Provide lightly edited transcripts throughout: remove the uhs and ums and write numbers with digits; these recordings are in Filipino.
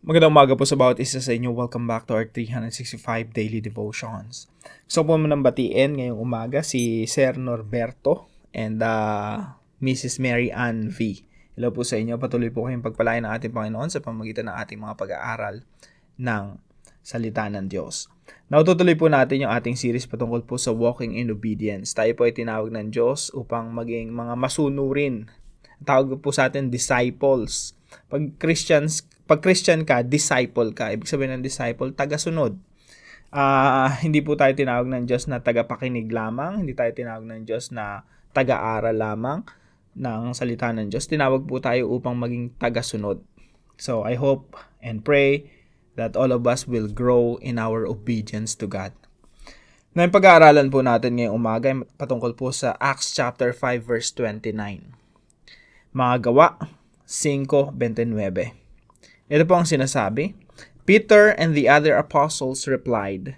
Magandang umaga po sa bawat isa sa inyo. Welcome back to our 365 Daily Devotions. Gusto po munang batiin ngayong umaga si Sir Norberto and Mrs. Mary Ann V. Hello po sa inyo. Patuloy po kayong pagpalain ng ating Panginoon sa pamamagitan ng ating mga pag-aaral ng Salita ng Diyos. Natutuloy po natin yung ating series patungkol po sa walking in obedience. Tayo po ay tinawag ng Diyos upang maging mga masunurin. Tawag po sa atin disciples. Pag Christian ka, disciple ka. Ibig sabihin ng disciple, tagasunod. Hindi po tayo tinawag ng Diyos na tagapakinig lamang. Hindi tayo tinawag ng Diyos na taga-aral lamang ng salita ng Diyos. Tinawag po tayo upang maging tagasunod. So, I hope and pray that all of us will grow in our obedience to God. Ngayon, pag-aaralan po natin ngayong umaga patungkol po sa Acts chapter 5 verse 29. Mga Gawa 5:29. Ito po ang sinasabi. Peter and the other apostles replied,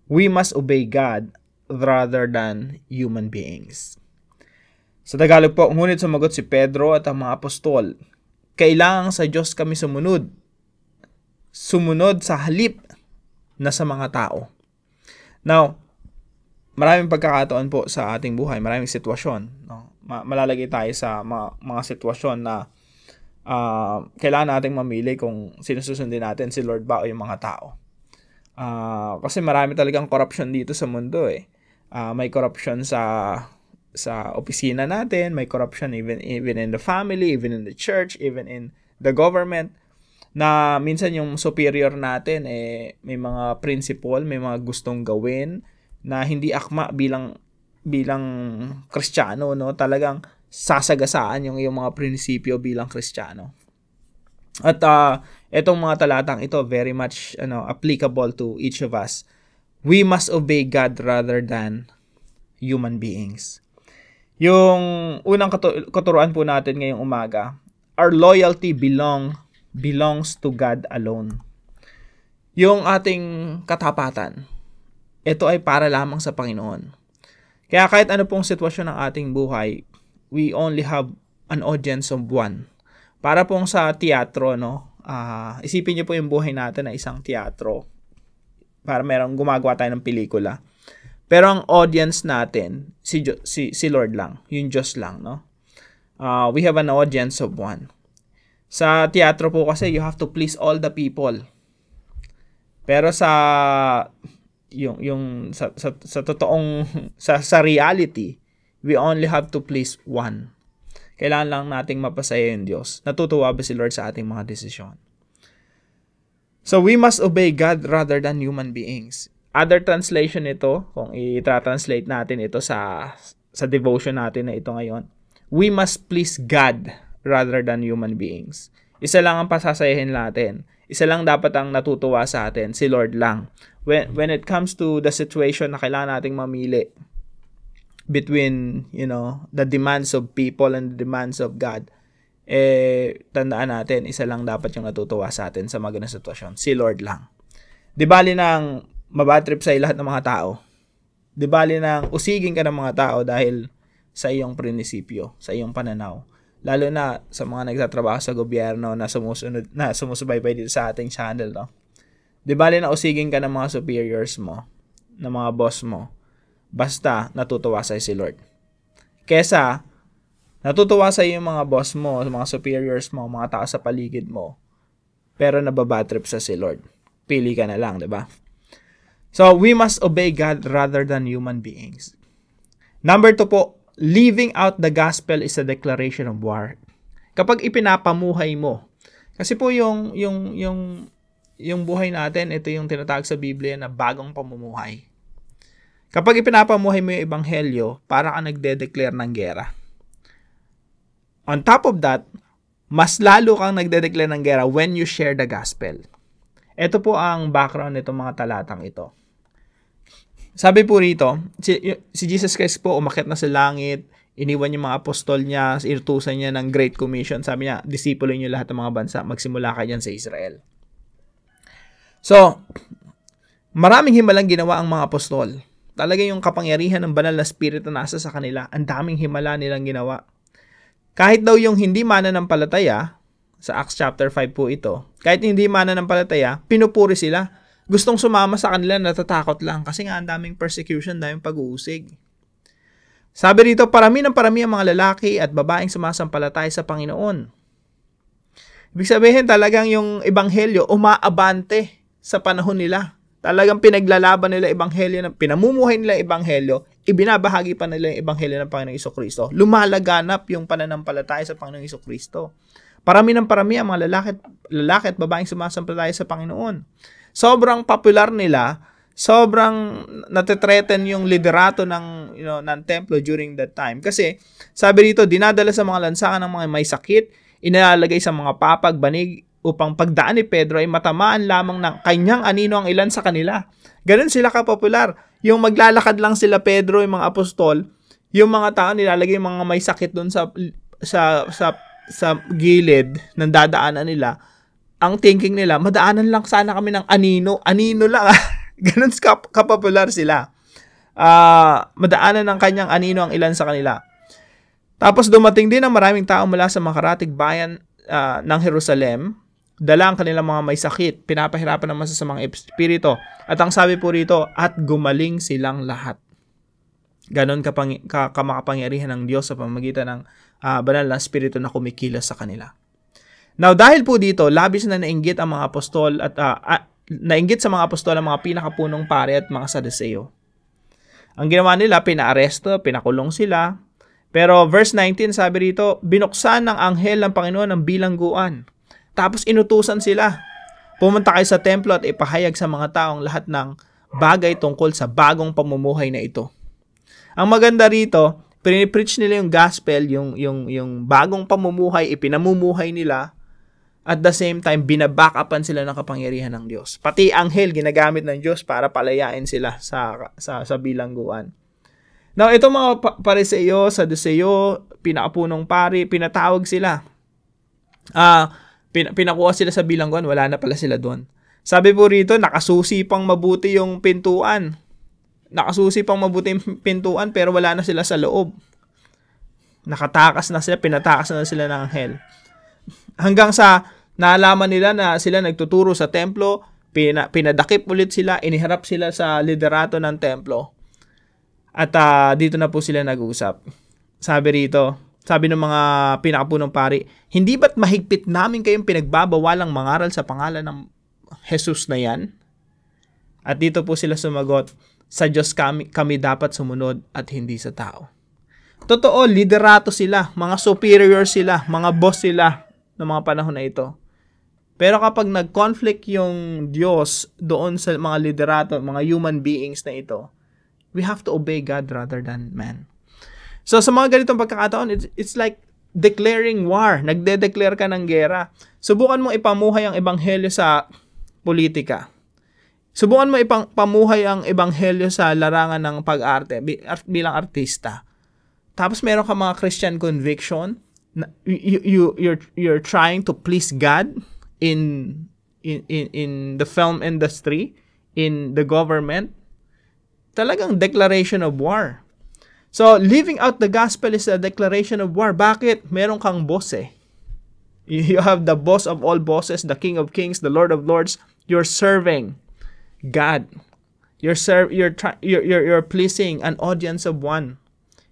"We must obey God rather than human beings." Sa Tagalog po, ngunit sumagot si Pedro at ang mga apostol, "Kailangan sa Diyos kami sumunod. Sumunod sa halip na sa mga tao." Now, maraming pagkakataon po sa ating buhay, maraming sitwasyon. No? Malalagay tayo sa mga sitwasyon na kailangan nating mamili kung sino susundin natin, si Lord ba o yung mga tao. Kasi marami talagang corruption dito sa mundo eh. May corruption sa opisina natin, may corruption even in the family, even in the church, even in the government, na minsan yung superior natin may mga principle, may mga gustong gawin na hindi akma bilang Kristiyano, no? Talagang sasagasaan yung mga prinsipyo bilang Kristiyano. At itong mga talatang ito very much applicable to each of us. We must obey God rather than human beings. Yung unang katuruan po natin ngayong umaga, our loyalty belongs to God alone. Yung ating katapatan, ito ay para lamang sa Panginoon. Kaya kahit ano pong sitwasyon ng ating buhay, we only have an audience of one. Para pong sa teatro, no? Isipin niyo po yung buhay natin na isang teatro. Para merong gumagawa tayo ng pelikula. Pero ang audience natin, si Lord lang. Yung Diyos lang, no? We have an audience of one. Sa teatro po kasi, you have to please all the people. Pero sa totoong sa reality, we only have to please one. Kailangan lang nating mapasaya yung Diyos. Natutuwa ba si Lord sa ating mga desisyon? So, we must obey God rather than human beings. Other translation ito, kung i-translate natin ito sa devotion natin na ito ngayon, we must please God rather than human beings. Isa lang ang pasasayahin natin. Isa lang dapat ang natutuwa sa atin, si Lord lang. When it comes to the situation na kailangan nating mamili between, the demands of people and the demands of God, tandaan natin, isa lang dapat yung natutuwa sa atin sa mga ganung sitwasyon, si Lord lang. Di bali nang mabatrip sa lahat ng mga tao. Di bali nang usigin ka ng mga tao dahil sa iyong prinsipyo, sa iyong pananaw. Lalo na sa mga nagtatrabaho sa gobyerno na sumusubaybay dito sa ating channel, no? Di bali na usigin ka ng mga superiors mo, ng mga boss mo, basta natutuwa sa'yo si Lord. Kesa, natutuwa sa'yo yung mga boss mo, mga superiors mo, mga tao sa paligid mo, pero nababatrip sa si Lord. Pili ka na lang, diba? So, we must obey God rather than human beings. Number 2 po, living out the gospel is a declaration of war. Kapag ipinapamuhay mo, kasi po yung buhay natin, ito yung tinatawag sa Biblia na bagong pamumuhay. Kapag ipinapamuhay mo yung ebanghelyo, para ka nagde-declare ng gera. On top of that, mas lalo kang nagde-declare ng gera when you share the gospel. Ito po ang background nitong mga talatang ito. Sabi po rito, si Jesus Christ po umakyat na sa langit, iniwan yung mga apostol niya, inutusan niya ng Great Commission. Sabi niya, disipuloy niyo lahat ng mga bansa, magsimula kayo dyan sa Israel. So, maraming himalang ginawa ang mga apostol. Talaga yung kapangyarihan ng banal na spirito nasa sa kanila. Ang daming himala nilang ginawa. Kahit daw yung hindi mananampalataya, Sa Acts chapter 5 po ito. Kahit hindi mananampalataya, pinupuri sila. Gustong sumama sa kanila, natatakot lang. Kasi nga, ang daming persecution, daming pag-uusig. Sabi rito, parami ang mga lalaki at babaeng sumasampalataya sa Panginoon. Ibig sabihin, talagang yung ebanghelyo, umaabante sa panahon nila. Talagang pinaglalaban nila ebanghelyo, pinamumuhay nila ebanghelyo, ibinabahagi pa nila yung ebanghelyo ng Panginoong Jesucristo. Lumalaganap yung pananampalataya sa Panginoong Jesucristo. Parami ang mga lalaki at babaeng sumasampalataya sa Panginoon. Sobrang popular nila, sobrang natetreten yung liderato ng templo during that time. Kasi sabi dito, dinadala sa mga lansangan ng mga may sakit, inalalagay sa mga papag, banig, upang pagdaan ni Pedro ay matamaan lamang ng kanyang anino ang ilan sa kanila. Ganun sila kapopular. Yung maglalakad lang sila Pedro, yung mga apostol, yung mga tao nilalagay yung mga may sakit doon sa gilid ng dadaanan nila. Ang thinking nila, madaanan lang sana kami ng anino lang. Ganun kapopular sila. Madaanan ng kanyang anino ang ilan sa kanila. Tapos dumating din ang maraming tao mula sa makaratig bayan ng Jerusalem. Dala ang kanilang mga may sakit. Pinapahirapan naman sa mga espiritu. At ang sabi po rito, at gumaling silang lahat. Ganon kamakapangyarihan ng Diyos sa pamamagitan ng banal na espiritu na kumikilos sa kanila. Now, dahil po dito, labis na nainggit ang mga apostol at nainggit sa mga apostol ang mga pinakapunong pare at mga Saduseo. Ang ginawa nila, pinaaresto, pinakulong sila. Pero verse 19, sabi rito, binuksan ng anghel ng Panginoon ang bilangguan. Tapos inutusan sila. Pumunta kayo sa templo at ipahayag sa mga taong lahat ng bagay tungkol sa bagong pamumuhay na ito. Ang maganda rito, pinipreach nila yung gospel, yung bagong pamumuhay, ipinamumuhay nila. At the same time, binabackupan sila ng kapangyarihan ng Diyos. Pati anghel, ginagamit ng Diyos para palayain sila sa bilangguan. Now, itong mga Pariseo, Saduseo, pinakapunong pari, pinatawag sila. Pinakuha sila sa bilangguan, wala na pala sila doon. Sabi po rito, nakasusi pang mabuti yung pintuan. Pero wala na sila sa loob. Nakatakas na sila, pinatakas na sila ng anghel. Hanggang sa naalaman nila na sila nagtuturo sa templo, pinadakip ulit sila, iniharap sila sa liderato ng templo. At dito na po sila nag-usap. Sabi ng mga pinakapunong pari, hindi ba't mahigpit namin kayong pinagbabawalang mangaral sa pangalan ng Jesus na yan? At dito po sila sumagot, sa Diyos kami dapat sumunod at hindi sa tao. Totoo, liderato sila, mga superior sila, mga boss sila ng mga panahon na ito. Pero kapag nag-conflict yung Diyos doon sa mga liderato, mga human beings na ito, we have to obey God rather than man. So sa mga ganitong pagkakataon, it's like declaring war. Nagde-declare ka ng gera. Subukan mo ipamuhay ang ebanghelyo sa politika. Subukan mo ipamuhay ang ebanghelyo sa larangan ng pag-arte bilang artista. Tapos meron ka mga Christian conviction. You're trying to please God in the film industry, in the government. Talagang declaration of war. So, living out the gospel is a declaration of war. Bakit? Meron kang boss eh. You have the boss of all bosses, the King of Kings, the Lord of Lords. You're serving God. You're pleasing an audience of one.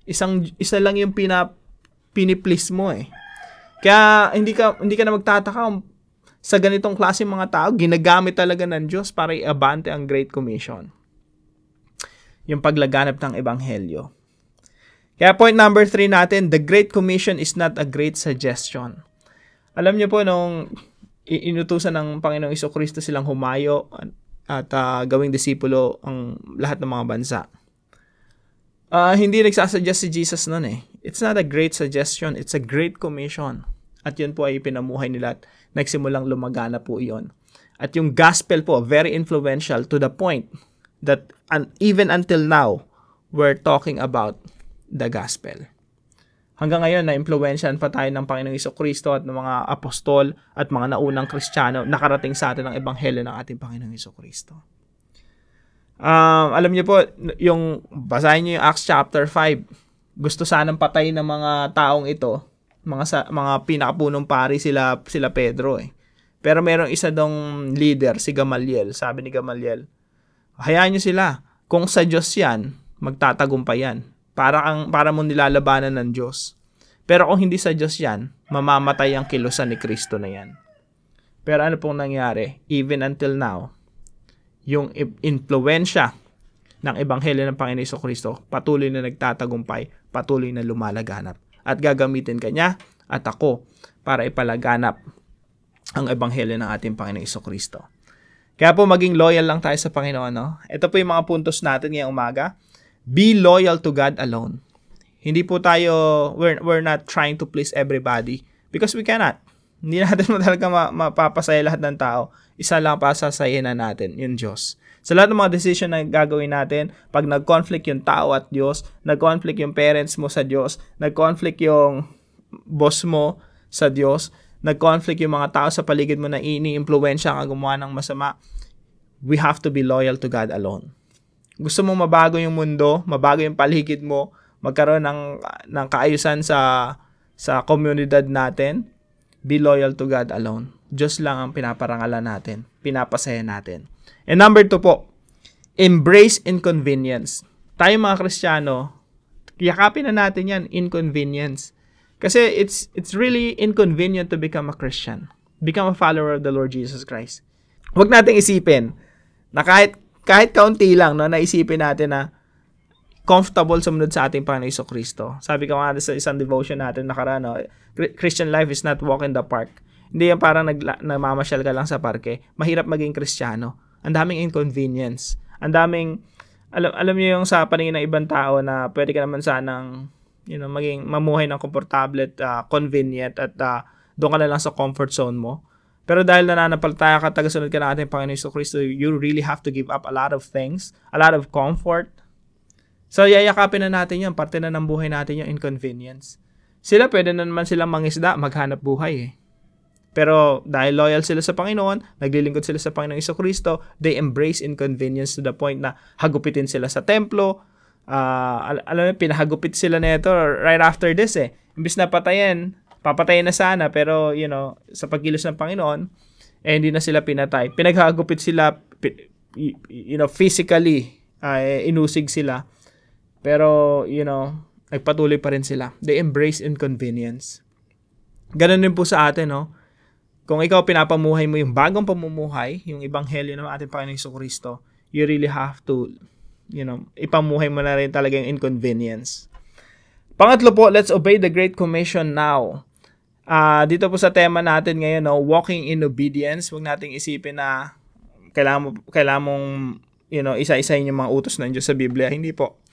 Isa lang yung piniplease mo eh. Kaya hindi ka na magtataka sa ganitong klaseng mga tao, ginagamit talaga ng Diyos para iabante ang Great Commission. Yung paglaganap ng ebanghelyo. Kaya point number 3 natin, the Great Commission is not a great suggestion. Alam niyo po, nung inutusan ng Panginoong Jesucristo silang humayo at gawing disipulo ang lahat ng mga bansa. Hindi nagsasuggest si Jesus noon eh. It's not a great suggestion, it's a great commission. At yun po ay pinamuhay nila at nagsimulang lumagana po iyon. At yung gospel po, very influential to the point that even until now, we're talking about the gospel. Hanggang ngayon, na-influensyan pa tayo ng Panginoong Jesucristo at ng mga apostol at mga naunang Kristiyano nakarating sa atin ang ebanghelyo ng ating Panginoong Jesucristo. Alam niyo po, basahin niyo yung Acts chapter 5. Gusto sanang patay ng mga taong ito, mga pinakapunong pari sila Pedro eh. Pero merong isa dong leader, si Gamaliel. Sabi ni Gamaliel, hayaan nyo sila. Kung sa Diyos yan, magtatagumpay yan. Para mo nilalabanan ng Diyos. Pero kung hindi sa Diyos yan, mamamatay ang kilusan ni Kristo na yan. Pero ano pong nangyari? Even until now, yung influensya ng Ebanghelyo ng Panginoon Jesucristo, patuloy na nagtatagumpay, patuloy na lumalaganap. At gagamitin kanya at ako para ipalaganap ang Ebanghelyo ng ating Panginoon Jesucristo. Kaya po maging loyal lang tayo sa Panginoon. No? Ito po yung mga puntos natin ngayong umaga. Be loyal to God alone. Hindi po tayo, we're not trying to please everybody because we cannot. Hindi natin talaga mapapasaya lahat ng tao. Isa lang pasasayin na natin, yung Diyos. Sa lahat ng mga decision na gagawin natin, pag nag-conflict yung tao at Diyos, nag-conflict yung parents mo sa Diyos, nag-conflict yung boss mo sa Diyos, nag-conflict yung mga tao sa paligid mo na ini-impluwensya ka gumawa ng masama, we have to be loyal to God alone. Gusto mo mabago yung mundo, mabago yung paligid mo, magkaroon ng kaayusan sa komunidad natin, be loyal to God alone. Diyos lang ang pinaparangalan natin, pinapasaya natin. And number 2 po, embrace inconvenience. Tayo mga Kristiyano, yakapin na natin yan, inconvenience. Kasi it's really inconvenient to become a Christian. Become a follower of the Lord Jesus Christ. Huwag nating isipin na kahit kaunti lang, no, naisipin natin na comfortable sumunod sa ating Panginoon Jesucristo. Sabi ko nga sa isang devotion natin nakaraan, no, Christian life is not walk in the park. Hindi yan parang namamasyal ka lang sa parke. Mahirap maging Kristiyano. Ang daming inconvenience. Ang daming, alam niyo yung sa paningin ng ibang tao na pwede ka naman sanang, mamuhay ng komportable at convenient at doon ka na lang sa comfort zone mo. Pero dahil nananampalataya ka, tagasunod ka ng ating Panginoon Jesucristo, you really have to give up a lot of things, a lot of comfort. So, yayakapin na natin yan. Parte na ng buhay natin yung inconvenience. Sila, pwede na naman silang mangisda, maghanap buhay eh. Pero dahil loyal sila sa Panginoon, naglilingkod sila sa Panginoong Jesucristo, they embrace inconvenience to the point na hagupitin sila sa templo. Pinahagupit sila nito right after this eh. Imbis na papatayin na sana, pero sa pagkilos ng Panginoon, hindi na sila pinatay. Pinaghagupit sila, physically, inusig sila. Pero, nagpatuloy pa rin sila. They embrace inconvenience. Ganun din po sa atin, no? Kung ikaw pinapamuhay mo yung bagong pamumuhay, yung ebanghelyo ng ating Panginoong Jesucristo, you really have to, ipamuhay mo na rin talaga yung inconvenience. Pangatlo po, let's obey the Great Commission now. Dito po sa tema natin ngayon, no, walking in obedience. Huwag nating isipin na kailangan mong, isa-isahin yung mga utos ng Diyos sa Biblia. Hindi po.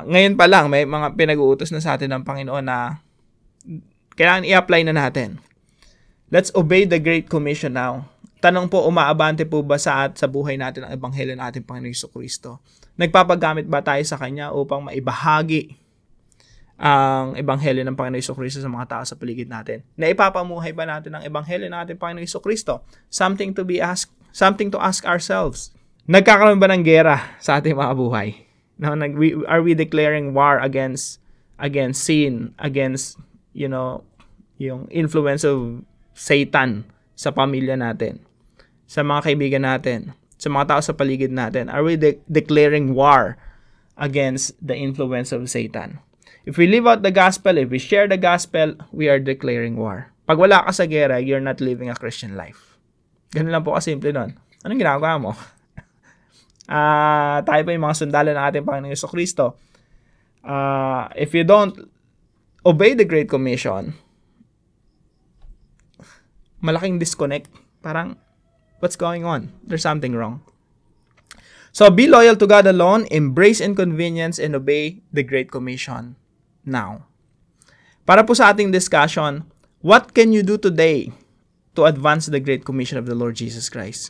Ngayon pa lang, may mga pinag-uutos na sa atin ng Panginoon na kailangan i-apply na natin. Let's obey the Great Commission now. Tanong po, umaabante po ba sa buhay natin ang Ebanghelyo ng ating Panginoon Jesucristo? Nagpapagamit ba tayo sa Kanya upang maibahagi ang Ebanghelyo ng Panginoon Jesucristo sa mga tao sa paligid natin? Naipapamuhay ba natin ang Ebanghelyo ng ating Panginoon Jesucristo? Something to ask ourselves. Nagkakaroon ba ng gera sa ating mga buhay? No, are we declaring war against sin, against, yung influence of Satan sa pamilya natin, sa mga kaibigan natin, sa mga tao sa paligid natin? Are we declaring war against the influence of Satan? If we live out the gospel, if we share the gospel, we are declaring war. Pag wala ka sa gera, you're not living a Christian life. Ganun lang po kasimple nun. Anong ginagawa mo? Tayo pa yung mga sundalo ng ating Panginoong Jesucristo. If you don't obey the Great Commission, malaking disconnect. Parang, what's going on? There's something wrong. So, be loyal to God alone, embrace inconvenience, and obey the Great Commission now. Para po sa ating discussion, what can you do today to advance the Great Commission of the Lord Jesus Christ?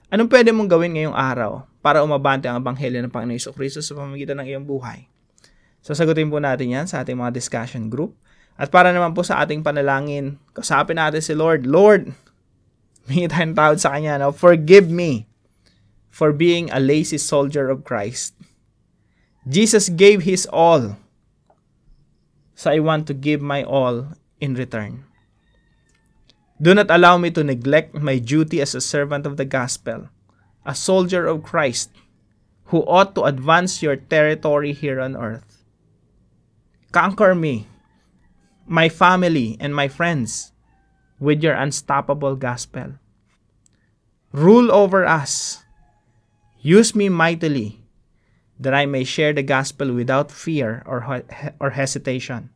Anong pwede mong gawin ngayong araw para umabante ang Ebanghelyo ng Panginoon Jesucristo sa pamamagitan ng iyong buhay? Sasagutin po natin yan sa ating mga discussion group. At para naman po sa ating panalangin, kausapin natin si Lord. Lord, hingi tayong tawad sa Kanya. No? Forgive me for being a lazy soldier of Christ. Jesus gave His all So I want to give my all in return. Do not allow me to neglect my duty as a servant of the gospel, a soldier of Christ, who ought to advance your territory here on earth. Conquer me, my family, and my friends with your unstoppable gospel. Rule over us. Use me mightily, that I may share the gospel without fear or hesitation.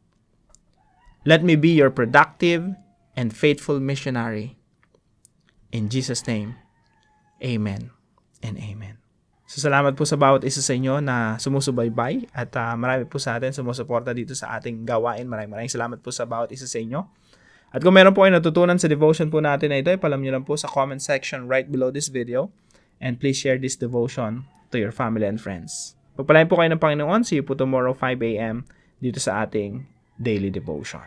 Let me be your productive and faithful missionary. In Jesus' name, amen and amen. So salamat po sa bawat isa sa inyo na sumusubaybay at marami po sa atin sumusuporta dito sa ating gawain. Maraming salamat po sa bawat isa sa inyo. At kung meron po kayo natutunan sa devotion po natin na ito, ipalam nyo lang po sa comment section right below this video. And please share this devotion to your family and friends. Pagpalain po kayo ng Panginoon. See you po tomorrow 5 a.m. dito sa ating daily devotion.